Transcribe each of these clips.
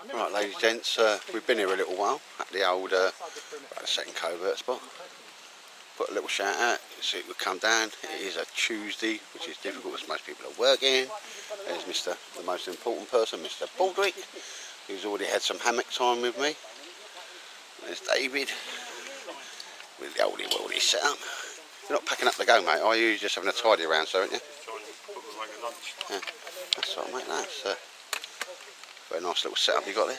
Right, ladies and gents, we've been here a little while at the old second covert spot. Put a little shout out, see it would come down. It is a Tuesday, which is difficult as most people are working. There's the most important person, Mr. Baldrick, who's already had some hammock time with me. There's David, with the oldie worldy set up. You're not packing up to go, mate, are you? You're just having a tidy around, so aren't you? Yeah, that's all right, mate, that's very nice little setup you got there.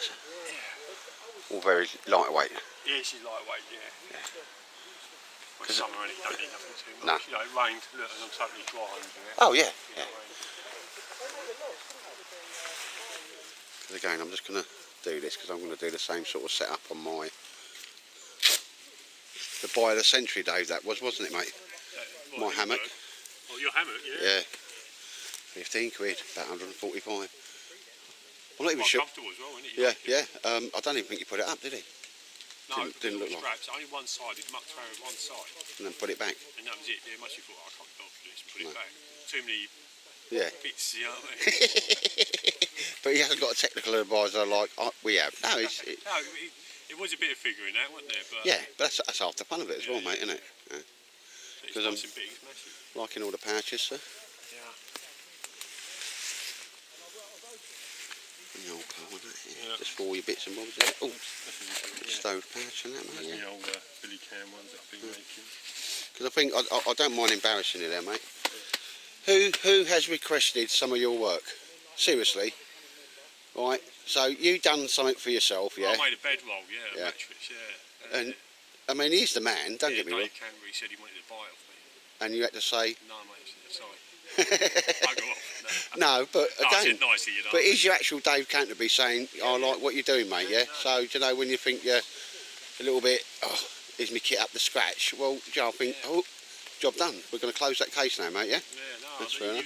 All very lightweight. Yeah, she's lightweight, yeah. Well, summer really don't need nothing too much. No. You know, it rained, look, and I'm totally dry under it. Oh, yeah, yeah. You know, Because again, I'm just going to do this because I'm going to do the same sort of setup on my... The buy of the century, Dave, that was, wasn't it, mate? My hammock. Oh, your hammock, yeah? Yeah. 15 quid, about 145. I'm not even quite sure. Comfortable as well, isn't it? Yeah, yeah. I don't even think you put it up, did he? No, didn't look like. straps, only one side, he'd mucked around with one side. And then put it back. And that was it, yeah, must have thought, I can't go for this and put it back. Too many Yeah. bits, you know what I mean? But he hasn't got a technical advisor like we have. No, it was a bit of figuring out, wasn't there? But yeah, but that's half the fun of it as well, mate, isn't it? Yeah. It's nice and big, it's massive. Liking all the pouches, sir. Yeah. The old car, wasn't it? Yeah. Just for all your bits and bobs. Oh, stove pouch and that, mate. Yeah. The old Billy Cam ones that I've been making. Because I think I don't mind embarrassing you there, mate. Who has requested some of your work? Seriously, right? So you done something for yourself, yeah? I made a bedroll, yeah, a mattress, yeah. And I mean, he's the man. Don't get me wrong. Dave Canberry said he wanted to buy it off me. And you had to say no, mate. Sorry. Bugger off. No, but again, nicely, you know. but is your actual Dave Canterbury saying, I like what you're doing, mate, yeah? So, do you know, when you think you're a little bit, oh, is my kit up to scratch? Well, do you know, I think, oh, job done. We're going to close that case now, mate, yeah? Yeah, no, that's fair enough.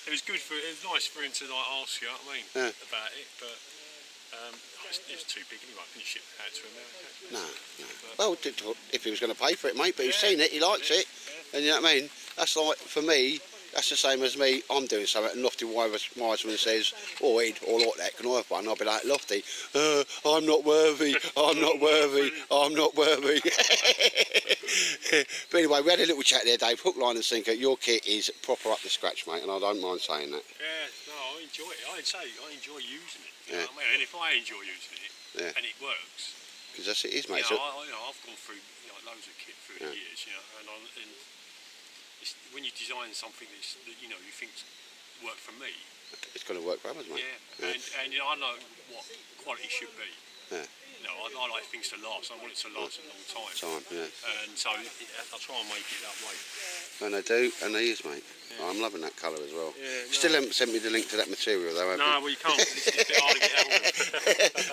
It was good for, it was nice for him to like ask you, know what I mean, about it, but it was too big anyway. I couldn't ship it out to America. No. Well, if he was going to pay for it, mate, but he's seen it, he likes it, and you know what I mean? That's like, for me, that's the same as me. I'm doing something, and Lofty Wiseman says, "Oh, Ed, or like that, can I have one?" I'll be like, "Lofty, I'm not worthy. I'm not worthy. I'm not worthy." But anyway, we had a little chat there, Dave. Hook, line, and sinker. Your kit is proper up to scratch, mate, and I don't mind saying that. Yeah, no, I enjoy it. I enjoy using it. You know what I mean? And if I enjoy using it, and it works, because that's it is, mate. You know, I've gone through loads of kit through the years, you know, and it's, when you design something that you know you think's work for me, it's going to work for others, mate. Yeah. And you know, I know what quality should be. Yeah. You know, I like things to last. I want it to last a long time. Yeah. And so I try and make it that way. And they do, and they is, mate. Yeah. I'm loving that colour as well. Yeah, Still haven't sent me the link to that material, though, have you? No, well, you can't. It's a bit hard to get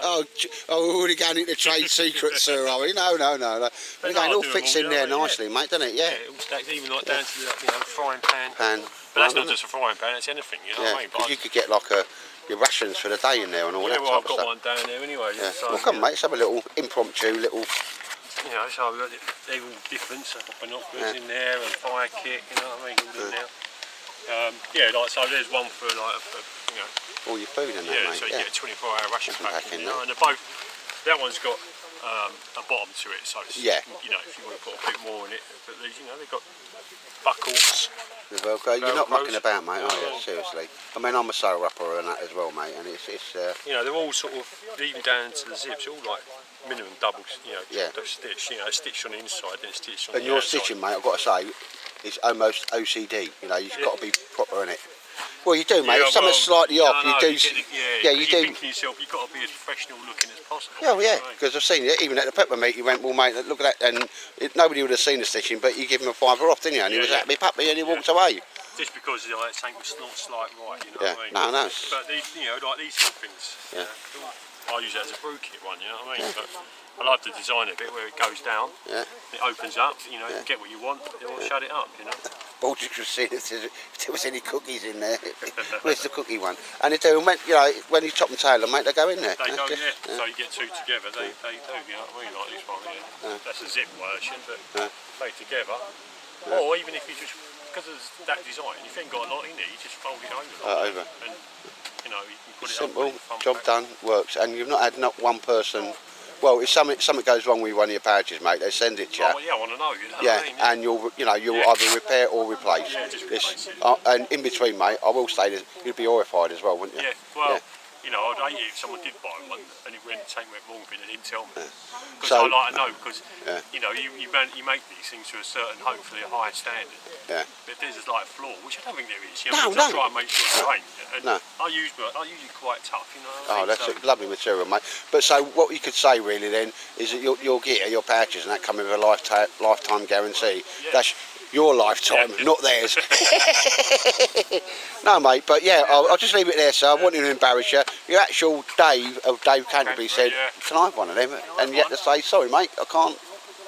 hold of. We're already going into trade secrets, sir, are we? No. But again, it all fits in there nicely, mate, doesn't it? Yeah. Yeah, it all stacks, even like down to the frying pan. But that's not just a frying pan, it's anything, you know what I mean? Because you could get like your rations for the day in there and all that well, type of stuff. I've got one down there anyway. Yeah. So, well, come on, mate, let's have a little impromptu little... You know, so we've got they're all different, so binoculars in there and fire kit, you know what I mean, all in there. Yeah, like, so there's one for like, you know... all your food in there, mate. So you get a 24-hour ration pack in there. There. And they're both, that one's got a bottom to it, so it's, you know, if you want to put a bit more in it, but these, you know, they've got buckles. The Velcro. You're not mucking about, mate, are you? Seriously. I mean, I'm a sew upper and that as well, mate, and it's you know, they're all sort of, even down to the zips, all like minimum double, you know, stitch, you know, stitched on the inside, then stitched on the outside. And your stitching, mate, I've got to say, is almost OCD. You know, you've got to be proper in it. Well, you do, mate. If something's slightly off, you do. You do. Think to yourself, you've got to be as professional looking as possible. Yeah, because I've seen it. Even at the pepper meet, you went, well, mate, look at that, and nobody would have seen the stitching, but you give him a $5 off, didn't you? And he was happy puppy, and he walked away. Just because like, something was not slight right, you know what I mean? No. But these, you know, like these sort of things. I use it as a brew kit one, you know what I mean? But I like to design it a bit where it goes down, it opens up, you know, you get what you want, or shut it up, you know. Baldrick was seeing if there was any cookies in there. Where's the cookie one? And they do, you know, when you top and tail them, mate, they go in there. They go, so you get two together, they do, you know what I mean, like this one here. That's a zip version, but made together. Or even if you just, because of that design, if you ain't got a lot in it, you just fold it over. Over. And, you know, you can put Simple, it up. job done, works. And you've not had not one person. Well, if something goes wrong with one of your pouches, mate, they send it to you. Oh, well, yeah, I want to know. You know Yeah, what I mean? and you'll either repair or replace. Yeah, just This, replace it. and in between, mate, I will say that you'd be horrified as well, wouldn't you? Yeah, well, Yeah. you know, I'd hate it if someone did buy one and something went wrong with it and didn't tell me. Because So- I like to know, because, Yeah. you know, you make these things to a certain, hopefully a higher standard. Yeah. But if there's like a flaw, which I don't think there is, you No, know, no. I try and make sure there ain't. And No. I use it quite tough, you know what I Oh, mean? that's So, a lovely material, mate. But so what you could say really then is that your gear, your pouches, and that come with a lifetime guarantee. Yeah. That's your lifetime, Yeah. not theirs. No, mate. But yeah, I'll just leave it there, sir. I want you to embarrass you. Your actual Dave of Dave Canterbury said, yeah. "Can I have one of them?" And you had to say, "Sorry, mate, I can't.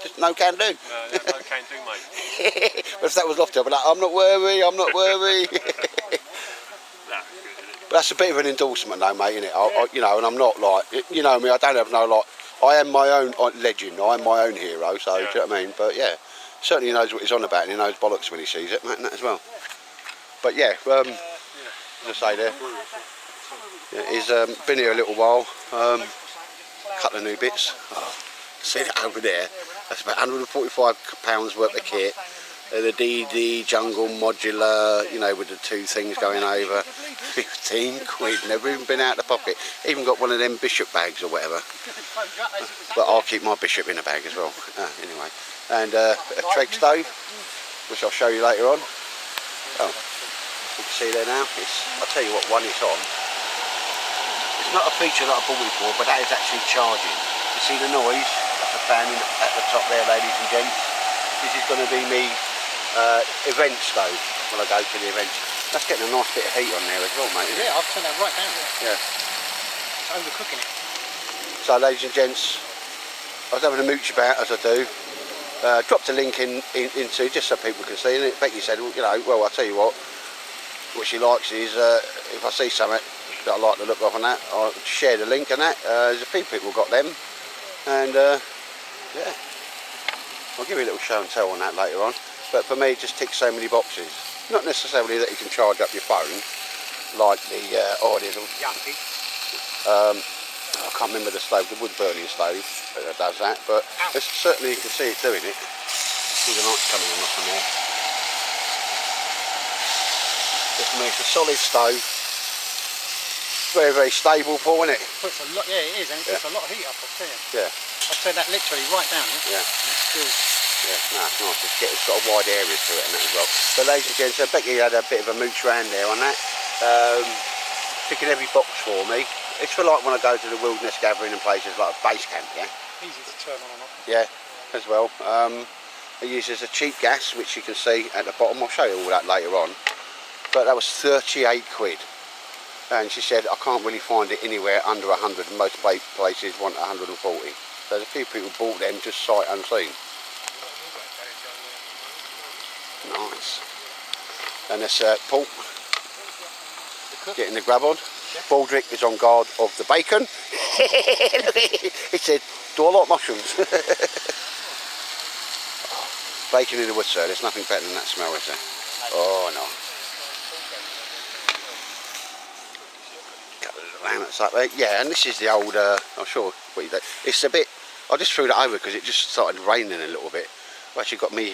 Just no can do." no can do, mate. But if that was Lofty, I'd be like, "I'm not worried. I'm not worried." Nah, it's good, isn't it? But that's a bit of an endorsement though, mate, isn't it? You know, and I'm not like, you know me, I don't have no like, I am my own legend, I am my own hero, so do you know what I mean? But yeah, certainly he knows what he's on about and he knows bollocks when he sees it, mate, and that as well. But yeah, as I say there, yeah, he's been here a little while, couple of new bits. Oh, see that over there? That's about £145 worth of kit. The DD Jungle Modular, you know, with the two things going over. 15 quid, never even been out of the pocket. Even got one of them Bishop bags or whatever. But I'll keep my Bishop in a bag as well. Anyway. And a Treg stove, which I'll show you later on. Oh, you can see there now. I'll tell you what one it's on. It's not a feature that I bought it for, but that is actually charging. You see the noise? That's the fan at the top there, ladies and gents. This is going to be me event stove when I go to the events. That's getting a nice bit of heat on there as well, mate. Yeah, I've turned that right down there. Yeah. It's overcooking it. So, ladies and gents, I was having a mooch about as I do. Dropped a link into just so people can see. And Becky said, well, you know, well, I'll tell you what she likes is if I see something that I like the look of and that, I'll share the link and that. There's a few people got them, and yeah, I'll give you a little show and tell on that later on. But for me, it just ticks so many boxes. Not necessarily that you can charge up your phone, like the there's a Yucky. I can't remember the stove, the wood burning stove that does that, but certainly you can see it doing it. See the lights coming on from there. But for me, it's a solid stove. Very, very stable, Paul, isn't it? Puts a lot, yeah, it is, and it puts a lot of heat up, I'll tell you. Yeah. I've turned that literally right down. Yeah. And it's still. Yeah, no, it's nice. It's got a wide area to it and that as well. But ladies and gents, Becky had a bit of a mooch round there on that. Ticking every box for me. It's for like when I go to the wilderness gathering and places like a base camp, yeah? Easy to turn on and off. Yeah, as well. It uses a cheap gas, which you can see at the bottom. I'll show you all that later on. But that was 38 quid. And she said, I can't really find it anywhere under 100. Most places want 140. So there's a few people bought them just sight unseen. Nice. And this Paul getting the grab on. Baldrick is on guard of the bacon. He said, do I like mushrooms? Bacon in the wood, sir. There's nothing better than that smell, is there? Oh no. Up there. Yeah, and this is the old, I'm sure what you do. It's a bit, I just threw that over because it just started raining a little bit. I've actually got me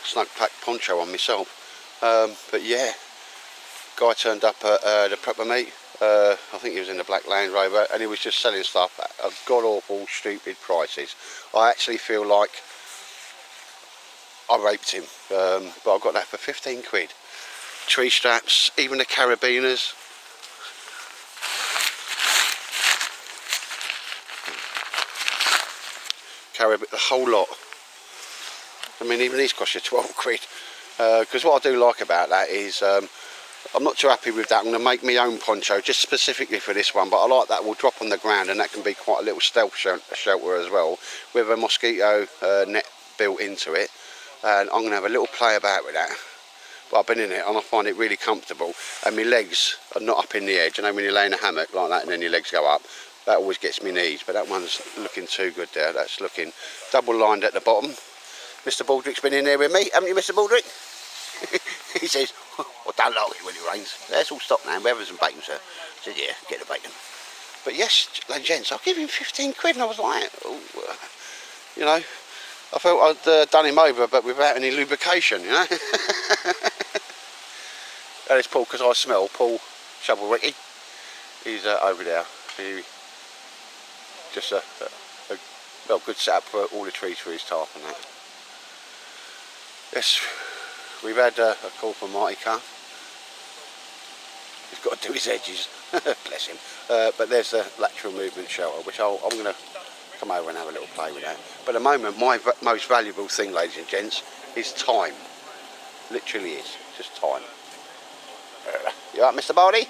snug pack poncho on myself. But yeah, guy turned up at the prepper meet. I think he was in the black Land Rover, and he was just selling stuff at god awful stupid prices. I actually feel like I raped him, but I got that for 15 quid. Tree straps, even the carabiners. The whole lot. I mean, even these cost you 12 quid. Because what I do like about that is I'm not too happy with that. I'm going to make my own poncho just specifically for this one, but I like that will drop on the ground, and that can be quite a little stealth shelter as well, with a mosquito net built into it. And I'm going to have a little play about with that. But I've been in it and I find it really comfortable, and my legs are not up in the edge. You know when you lay in a hammock like that and then your legs go up, that always gets me knees. But that one's looking too good there. That's looking double lined at the bottom, Mr. Baldrick's been in there with me, haven't you, Mr. Baldrick? He says, I don't like it when it rains. That's all stopped now. We have some bacon, sir. I said, yeah, get the bacon. But yes, ladies and gents, I'll give him 15 quid, and I was like, oh, you know, I felt I'd done him over, but without any lubrication, you know. That is Paul, because I smell Paul Shovel Ricky. He's over there. He just well, good setup for all the trees for his tarp and that. Yes, we've had a call from Marty Carr. He's got to do his edges, bless him. But there's the lateral movement shelter, which I'm going to come over and have a little play with that. But at the moment, my most valuable thing, ladies and gents, is time. Literally is, just time. You alright, Mr. Bardi?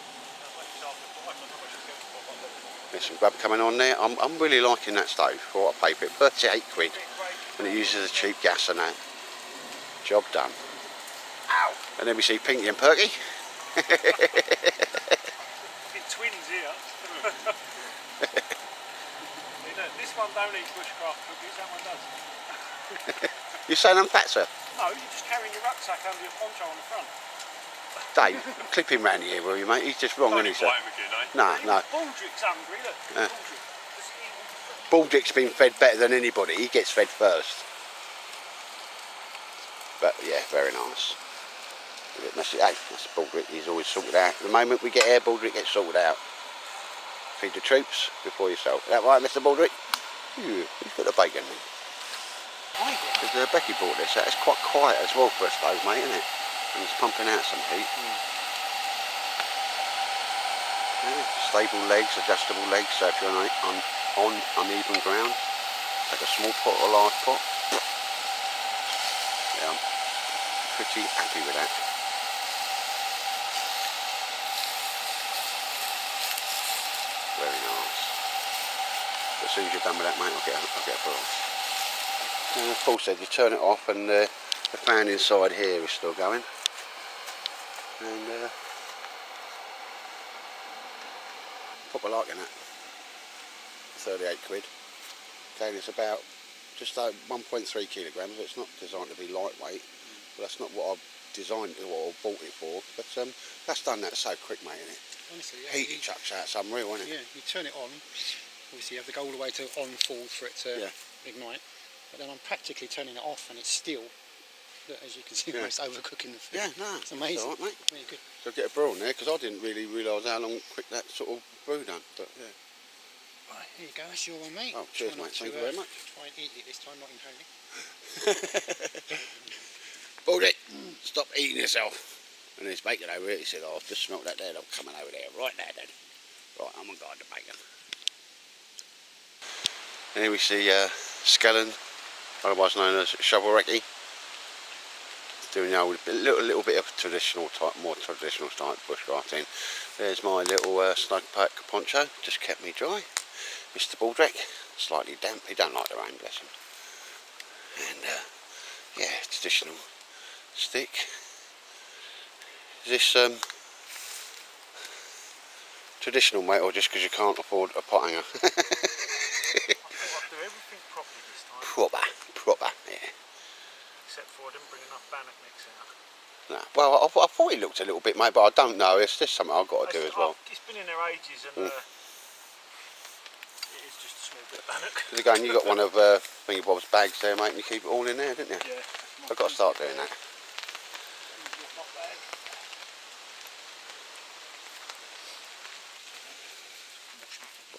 There's some grub coming on there. I'm really liking that stove for what I pay for it. 38 quid, and it uses a cheap gas and that. Job done. Ow. And then we see Pinky and Perky. Twins here. This one don't eat bushcraft cookies, that one does. You're saying I'm fat, sir? No, you're just carrying your rucksack under your poncho on the front. Dave, clip him round here, will you, mate? He's just wrong, isn't he, sir? No. Baldrick's hungry, look. Baldrick's been fed better than anybody. He gets fed first. But yeah, very nice. Hey, that's Baldrick. He's always sorted out. At the moment we get here, Baldrick gets sorted out. Feed the troops before yourself. Is that right, Mr. Baldrick? He's got the bacon then. Because Becky bought this. It's quite quiet as well for a stove, mate, isn't it? And it's pumping out some heat. Yeah, stable legs, adjustable legs, so if you're on uneven ground, take a small pot or a large pot. Yeah, I'm pretty happy with that. Very nice. As soon as you're done with that, mate, I'll get a boil. And as Paul said, you turn it off and the fan inside here is still going. And proper liking that. 38 quid. Okay, it's about just 1.3 kilograms. It's not designed to be lightweight, but that's not what I've designed it or bought it for. But that's done that so quick, mate, isn't it? Honestly, yeah. Heat it chucks out, it's unreal, isn't it? Yeah, you turn it on. Obviously, you have to go all the way to on full for it to ignite. But then I'm practically turning it off, and it's still, look, as you can see, it's overcooking the food. Yeah, no, it's amazing. It's all right, mate. Really good. So get a brew on there, because I didn't really realise how quick that sort of brew done. But yeah. Right, here you go. That's your one, mate. Oh, cheers, mate. Thank you very much. Try and eat it this time, not inhaling. Baldrick, stop eating yourself. And there's bacon over here. He said, oh, I've just smelt that there. I'm coming over there. Right now, Dad. Right, I'm going to guard the bacon. And here we see Skellen, otherwise known as Shovel Ricky, doing the old little bit of traditional type, more traditional type bushcrafting. There's my little snug pack poncho, just kept me dry. Mr. Baldrick, slightly damp. He don't like the rain, bless him. And yeah, traditional stick. Is this traditional, mate, or just because you can't afford a pot hanger? I thought I'd do everything properly this time. Proper, yeah. Except for I didn't bring enough bannock mix out. No. Well, I thought it looked a little bit, mate, but I don't know. It's just something I've got to do as well. It's been in there ages, and it is just a small bit of bannock. Because again, you got one of Thingy Bob's bags there, mate, and you keep it all in there, didn't you? Yeah. I've got to start doing that. Not bad.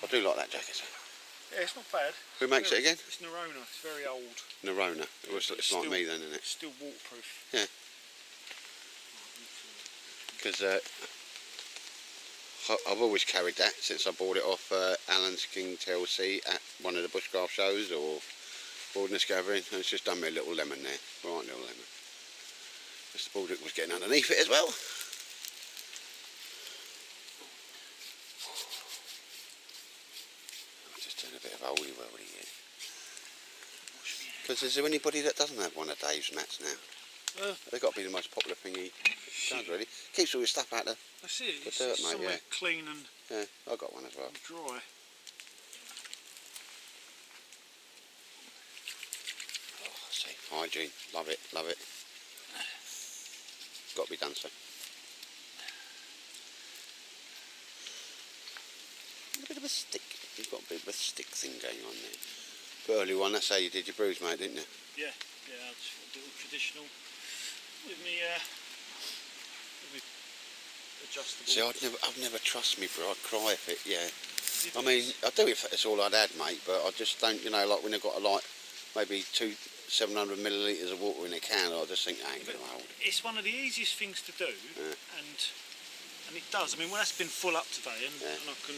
I do like that jacket, sir. Yeah, it's not bad. Who makes it again? It's Nerona. It's very old. Nerona. It's like me then, isn't it? Still waterproof. Yeah. Because I've always carried that since I bought it off Alan's King TLC at one of the bushcraft shows or Wilderness Gathering, and it's just done me a little lemon there. Right, little lemon. Mr. Baldrick was getting underneath it as well. I'm just doing a bit of holy welly here. Because is there anybody that doesn't have one of Dave's mats now? They've got to be the most popular thing he does, really. Keeps all his stuff out there. That's it. The It's dirt, just mate, somewhere yeah. clean and Yeah, I've got one as well. dry. Oh, see, hygiene. Love it, love it. Got to be done so. A bit of a stick. You've got a bit of a stick thing going on there. But early one, that's how you did your bruise, mate, didn't you? Yeah, I just want to do it traditional with me adjustable. See, I'd never trust me, bro. I'd cry if it, yeah. I mean, I do if it's all I'd had, mate, but I just don't, you know, like when I've got maybe 700 millilitres of water in a can, I just think, I ain't going to hold it. It's one of the easiest things to do, and it does. I mean, when that's been full up today, and I can...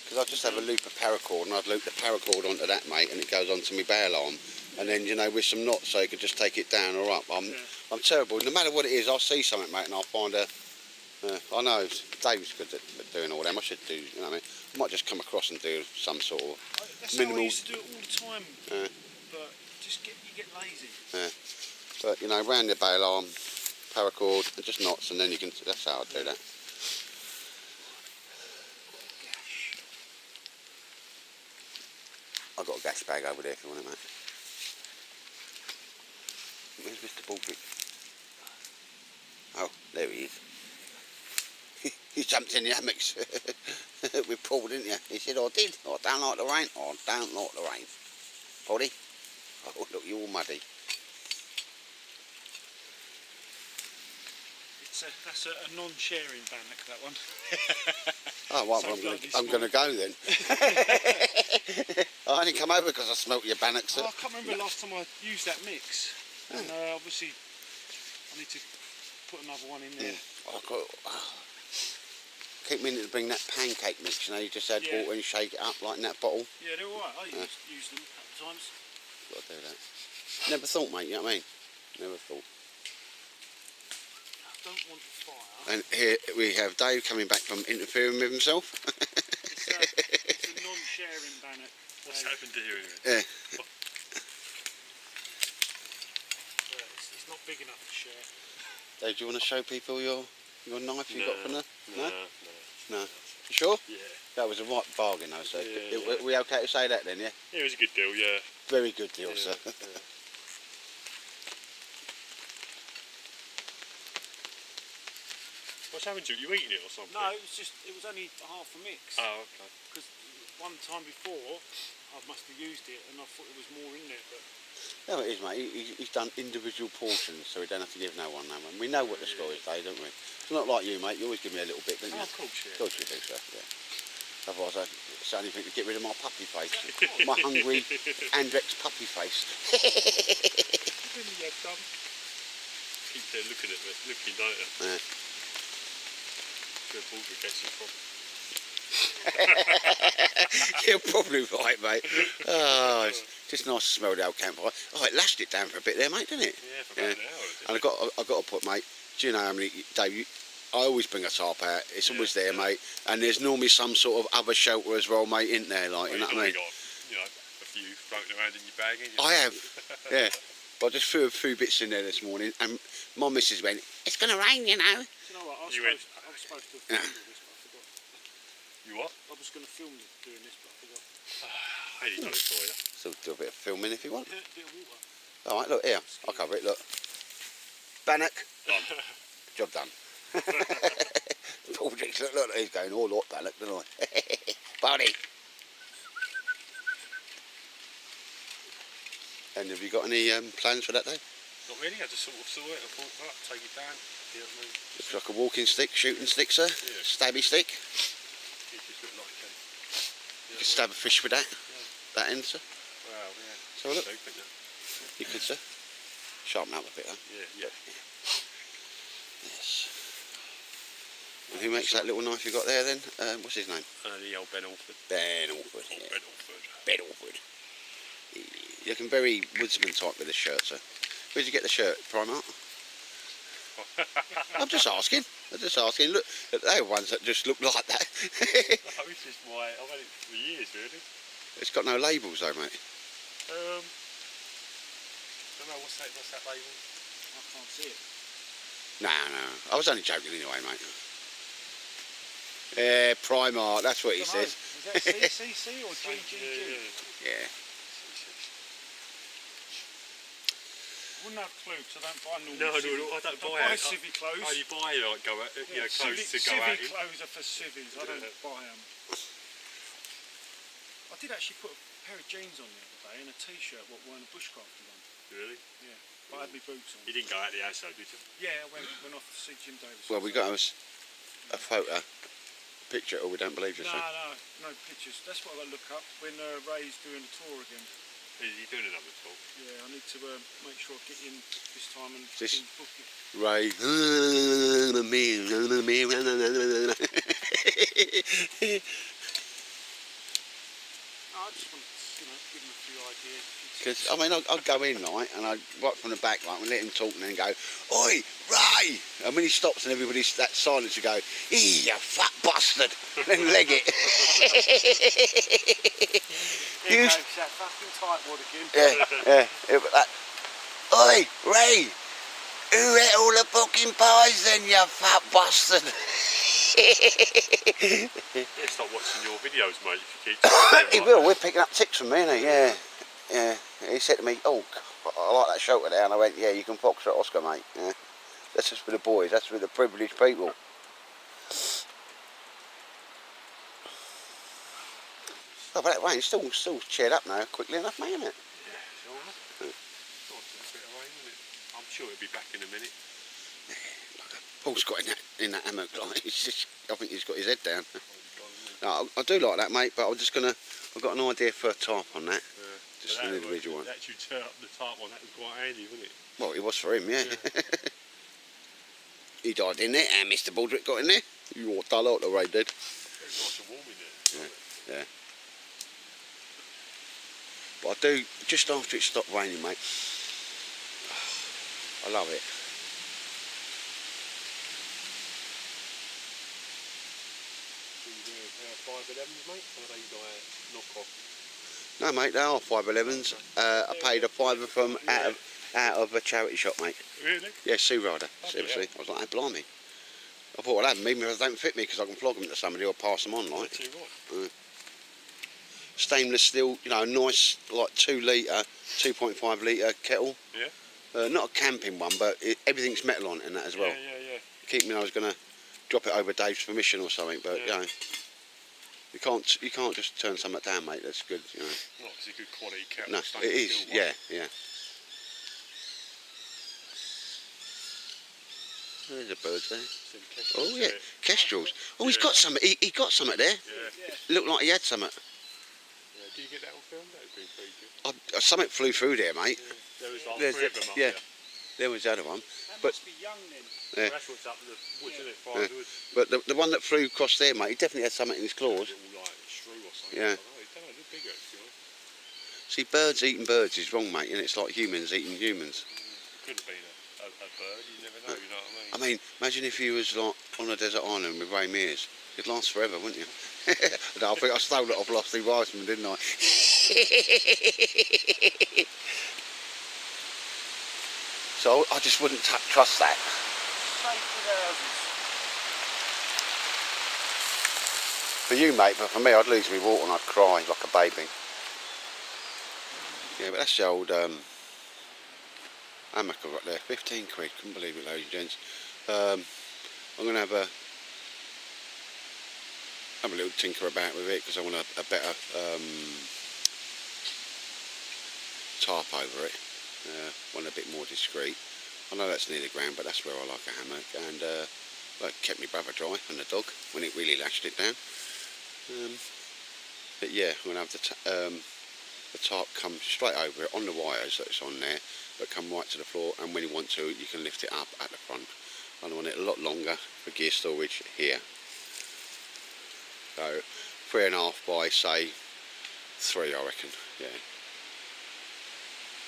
Because I just have a loop of paracord, and I'd loop the paracord onto that, mate, and it goes onto my bail arm, and then, you know, with some knots so you could just take it down or up. I'm terrible. No matter what it is, I'll see something, mate, and I'll find a... I know Dave's good at doing all them. I should do, you know what I mean? I might just come across and do some sort of that's minimal... how I used to do it all the time, but you get lazy. Yeah. But, you know, round the bail arm, paracord, and just knots, and then you can... That's how I do that. I've got a gas bag over there if you want it, mate. Where's Mr. Baldrick? Oh, there he is. You jumped in the hammocks with Paul, didn't you? He said, I did. I don't like the rain. I don't like the rain. Paudie? Oh, look, you're all muddy. That's a non-sharing bannock, that one. Oh, well, So I'm going to go then. I only come over because I smelt your bannocks. I can't remember the last time I used that mix. And obviously, I need to put another one in there. Keep meaning to bring that pancake mix, you know, you just add water and shake it up like in that bottle. Yeah, they're alright. I use them a couple of times. Got to do that. Never thought, mate, you know what I mean? Never thought. I don't want fire. And here we have Dave coming back from interfering with himself. It's a non-sharing bannock. What's happened to you? Yeah. It's not big enough to share. Dave, do you want to show people your knife you got from there? No. No. You sure? Yeah. That was a right bargain, though, so Yeah, we okay to say that then, yeah? Yeah, it was a good deal, yeah. Very good deal, sir. What's happened to you? You eating it or something? No, it was only half a mix. Oh, okay. Because one time before, I must have used it and I thought there was more in there, but... No, it is, mate. He's done individual portions, so we don't have to give no one that one. We know what the score is, Dave, don't we? It's not like you, mate. You always give me a little bit, don't you? Oh, of course, yeah. Of course you do, sir, yeah. Otherwise, it's the only thing to get rid of my puppy face. My hungry Andrex puppy face. Really, dumb. Keep there looking at me, don't you? Yeah. Good Baldrick gets it from. You're probably right, mate. Oh, it's just nice to smell the old campfire. Oh, it lashed it down for a bit there, mate, didn't it? Yeah, for about an hour. And I've got to put, mate, do you know how many, Dave, I always bring a tarp out. It's always there, mate. And there's normally some sort of other shelter as well, mate, isn't there? Like, you know what I mean? Got, you know, a few floating around in your bag, ain't you? I have, yeah. But I just threw a few bits in there this morning, and my missus went, it's going to rain, you know. Do you know what? I was supposed to film this, but I forgot. You what? I was going to film doing this, but I forgot. I didn't know it for you. So do a bit of filming if you want. A bit of water. All right, look here. I'll cover it. Look, bannock. Job done. Baldrick, look, he's going all up bannock, don't I? Buddy. And have you got any plans for that day? Not really. I just sort of saw it. I thought, right, take it down. You know what I mean? Looks like a walking stick, shooting stick, sir. Yeah. Stabby stick. It just looked like You can stab a fish with that. That end, sir. wow, yeah. So look. Soup, isn't it? You could, sir. Sharpen up a bit, huh? Yeah. Yes. And who makes that little knife you got there then? What's his name? The old Ben Alford. Ben Alford. Oh, Yeah. Ben Alford. Ben Alford. You're looking very woodsman type with this shirt, sir. Where'd you get the shirt? Primark? I'm just asking. Look, they're ones that just look like that. Oh, it's just my... I've had it for years, really. It's got no labels though, mate. Don't know, what's that label? I can't see it. No. I was only joking anyway, mate. Yeah, Primark, that's what he says. Is that CCC or GGG? Yeah. wouldn't have a clue because I don't buy normal. No, civvy. I don't buy buy it. civvy clothes. I only buy like go out, you know, clothes to go out civvy in. clothes are for civvies. I don't buy them. I did actually put a pair of jeans on the other day and a t-shirt what wearing a bushcrafter one. Really? Yeah. But I had my boots on. You didn't go out the house though, did you? Yeah, I went off to see Jim Davis. Well, we got us a photo, picture, or we don't believe you. No pictures. That's what I got to look up when Ray's doing the tour again. Is he doing another talk? Yeah, I need to make sure I get in this time and This- book it. Ray. I just want to, give them a few ideas. Because, I mean, I'd go in, like, and I'd right from the back, like, and let him talk, and then go, "Oi, Ray!" And when he stops and everybody's that silence, you go, "You fat bastard!" And then leg it. There You- goes that fucking tightwad again. yeah. But that, "Oi, Ray! Who ate all the fucking pies then, you fat bastard?" Yeah, stop watching your videos, mate, if you keep talking. He will. We're picking up tips from me, isn't he? Yeah. Yeah. He said to me, "Oh, I like that shelter there," and I went, "Yeah, you can box at Oscar, mate. Yeah. That's just for the boys. That's for the privileged people." Oh, but that rain's still cheered up now, quickly enough, mate, isn't it? I'm sure it'll be back in a minute. Paul's got in that hammock, like, I think he's got his head down. No, I do like that, mate, but I've got an idea for a tarp on that. Just an individual one. Actually turn up the top one, that was quite handy, wasn't it? Well, it was for him, yeah. He died in there, and Mr. Baldrick got in there. You all dull out the Ray did. It's nice and warm in there. Yeah. But I do, just after it stopped raining, mate, I love it. So you doing 511s, mate? Or are they like knock-off? No, mate, they are 511s. I paid a fiver from out of a charity shop, mate. Really? Yeah, Sue Rider, seriously. I was like, "Hey, blimey." I thought, well, even if they don't fit me, because I can flog them to somebody or pass them on, like. That's right. Stainless steel, nice, like 2 litre, 2.5 litre kettle. Yeah. Not a camping one, but everything's metal on it and that as well. Yeah. I was going to drop it over Dave's permission or something, but Yeah. you can't just turn something down, mate. That's good, Not it's a good quality kettle. No, it stainless is, steel one. yeah. There's a bird there. Some kestrels Oh yeah, there. kestrels. Oh, he's Yeah. got something. He got something there. Yeah. Looked like he had something. Yeah. Do you get that on film? That would be pretty good. Something flew through there, mate. Yeah. There was like There's 3 of them up yeah. there. There was the other one. That But- must be young then. Yeah. Well, that's what's up in the woods, isn't it? Five woods. But the one that flew across there, mate, he definitely had something in his claws. Little like shrew or something. Yeah. I don't know, they're bigger, to be honest. See, birds eating birds is wrong, mate, and it's like humans eating humans. It could have been a bird, you never know, you know what I mean? I mean, imagine if you was like on a desert island with Ray Mears. It'd last forever, wouldn't you? No, I think I stole it off Lofty Wiseman, didn't I? So I just wouldn't trust that. For you, mate, but for me, I'd lose my water and I'd cry like a baby. Yeah, but that's the old hammock I've got there. 15 quid, couldn't believe it, ladies and gents. I'm going to have a little tinker about with it because I want a better tarp over it. Want a bit more discreet. I know that's near the ground, but that's where I like a hammock, and that kept my brother dry and the dog when it really lashed it down. But yeah, I'm going to have the tarp come straight over it on the wires that it's on there, but come right to the floor, and when you want to, you can lift it up at the front. I want it a lot longer for gear storage here. So 3.5 by say 3, I reckon. Yeah.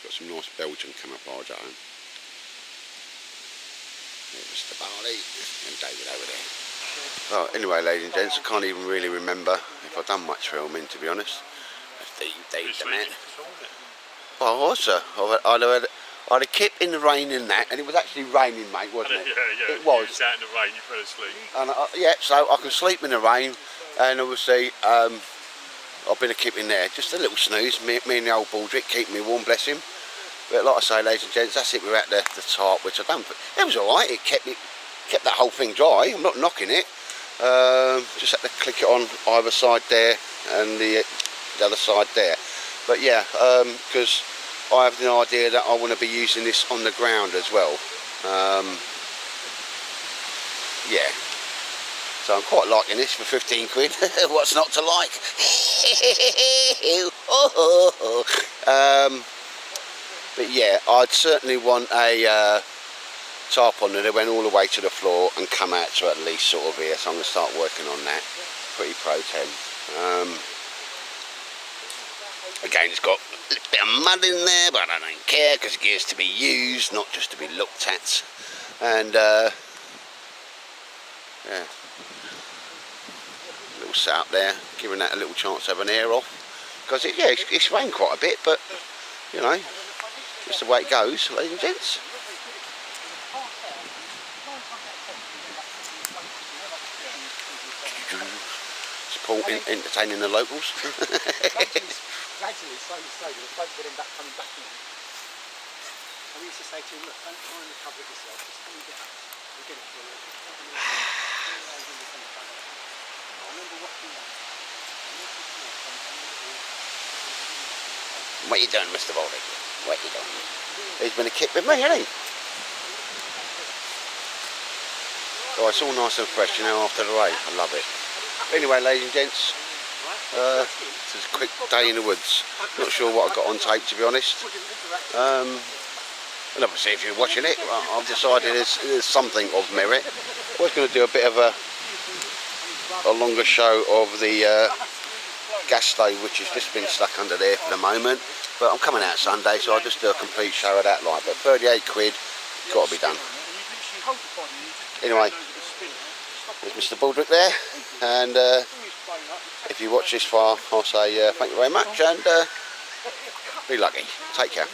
Got some nice Belgian camouflage at home. There's Mr. Barley and David over there. Well, anyway, ladies and gents, I can't even really remember if I've done much filming, to be honest. That's Dave the man. Well, I was, sir. I had a kip in the rain and that, and it was actually raining, mate, wasn't it? Yeah. It was. You sat in the rain, you fell asleep. And yeah, so I can sleep in the rain, and obviously I've been a kip in there. Just a little snooze. Me and the old Baldrick keep me warm, bless him. But like I say, ladies and gents, that's it. We're at the top, which I don't. It was all right. It kept that whole thing dry. I'm not knocking it. Just had to click it on either side there and the other side there. But yeah, because I have the idea that I want to be using this on the ground as well. Yeah. So I'm quite liking this for 15 quid. What's not to like? But yeah, I'd certainly want a tarp on there that went all the way to the floor and come out to at least sort of here. So I'm going to start working on that. Pretty pro 10. Again, it's got a little bit of mud in there, but I don't care because it gets to be used, not just to be looked at. And yeah, a little set up there, giving that a little chance to have an air off. Because it's rained quite a bit, but you know, just the way it goes, ladies and gents. Supporting, entertaining the locals. Gradually, slowly, the float getting back, coming back in. And we used to say to him, look, don't try and recover it yourself, just come and get up. We'll get it for you. I remember watching that. What are you doing, Mr. Baldy? What are you doing? He's been a kid with me, hasn't he? Oh, it's all nice and fresh, you know, after the rain. I love it. Anyway, ladies and gents, this is a quick day in the woods. Not sure what I got on tape, to be honest. And obviously, if you're watching it, I've decided there's something of merit. I was going to do a bit of a longer show of the gas stove, which has just been stuck under there for the moment. But I'm coming out Sunday, so I'll just do a complete show of that like. But 38 quid, got to be done. Anyway, there's Mr. Baldrick there, and if you watch this far, I'll say thank you very much, and be lucky. Take care.